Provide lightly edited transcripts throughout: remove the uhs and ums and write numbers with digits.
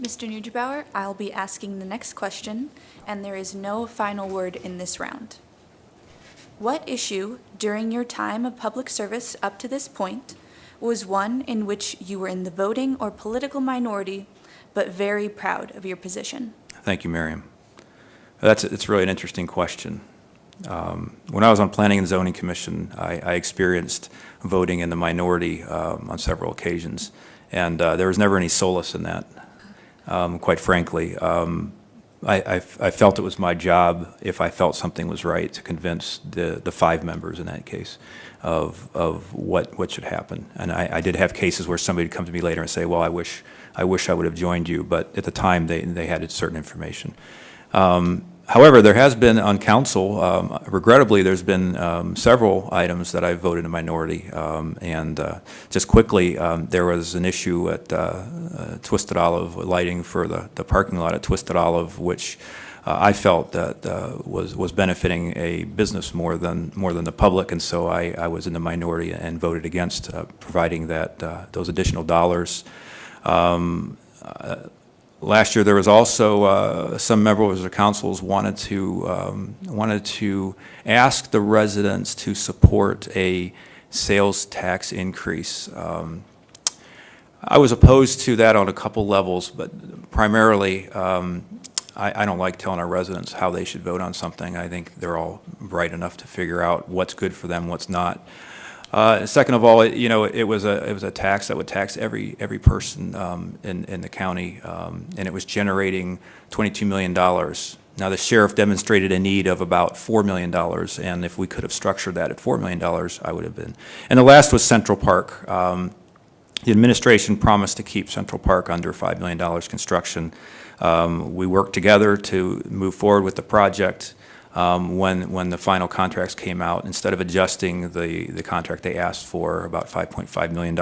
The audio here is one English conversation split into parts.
Mr. Neugebauer, I'll be asking the next question, and there is no final word in this round. What issue during your time of public service up to this point was one in which you were in the voting or political minority, but very proud of your position? Thank you, Miriam. It's really an interesting question. When I was on Planning and Zoning Commission, I experienced voting in the minority on several occasions, and there was never any solace in that, quite frankly. I felt it was my job, if I felt something was right, to convince the 5 members in that case of what should happen. And I did have cases where somebody would come to me later and say, well, I wish I would have joined you, but at the time they had certain information. However, there has been on council, regrettably, there's been several items that I voted a minority. Just quickly, there was an issue at Twisted Olive, lighting for the parking lot at Twisted Olive, which I felt that was benefiting a business more than the public, and so I was in the minority and voted against providing those additional dollars. Last year, there was also some members of the councils wanted to ask the residents to support a sales tax increase. I was opposed to that on a couple levels, but primarily, I don't like telling our residents how they should vote on something. I think they're all bright enough to figure out what's good for them, what's not. Second of all, it was a tax that would tax every person in the county, and it was generating $22 million. Now, the sheriff demonstrated a need of about $4 million, and if we could have structured that at $4 million, I would have been. And the last was Central Park. The administration promised to keep Central Park under $5 million construction. We worked together to move forward with the project. When the final contracts came out, instead of adjusting the contract they asked for, about $5.5 million,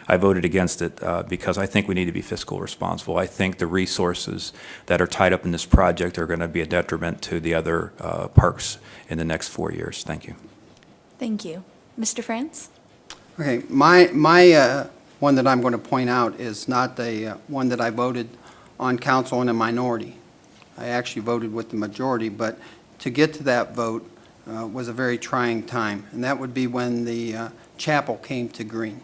I voted against it because I think we need to be fiscal responsible. I think the resources that are tied up in this project are going to be a detriment to the other parks in the next 4 years. Thank you. Thank you. Mr. France? Okay, my one that I'm going to point out is not the one that I voted on council in a minority. I actually voted with the majority, but to get to that vote was a very trying time, and that would be when the chapel came to Green.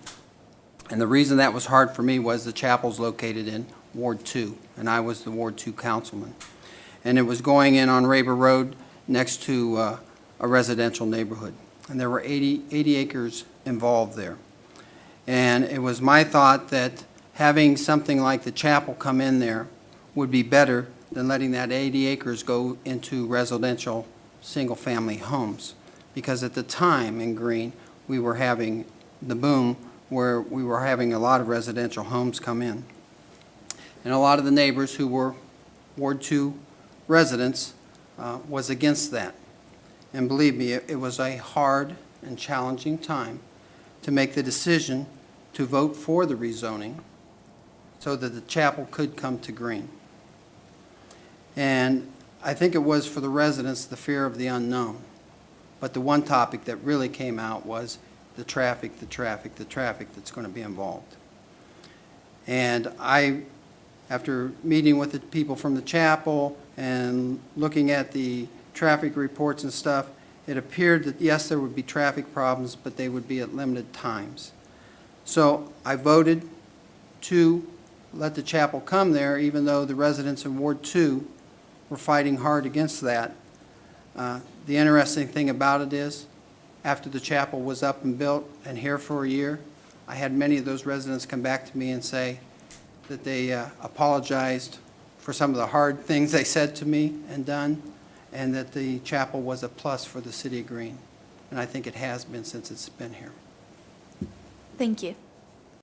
And the reason that was hard for me was the chapel's located in Ward 2, and I was the Ward 2 councilman. And it was going in on Raber Road next to a residential neighborhood. And there were 80 acres involved there. And it was my thought that having something like the chapel come in there would be better than letting that 80 acres go into residential single-family homes. Because at the time in Green, we were having the boom where we were having a lot of residential homes come in. And a lot of the neighbors who were Ward 2 residents was against that. And believe me, it was a hard and challenging time to make the decision to vote for the rezoning so that the chapel could come to Green. And I think it was for the residents the fear of the unknown. But the one topic that really came out was the traffic that's going to be involved. And I, after meeting with the people from the chapel and looking at the traffic reports and stuff, it appeared that yes, there would be traffic problems, but they would be at limited times. So I voted to let the chapel come there, even though the residents in Ward 2 were fighting hard against that. The interesting thing about it is, after the chapel was up and built and here for a year, I had many of those residents come back to me and say that they apologized for some of the hard things they said to me and done, and that the chapel was a plus for the city of Green. And I think it has been since it's been here. Thank you.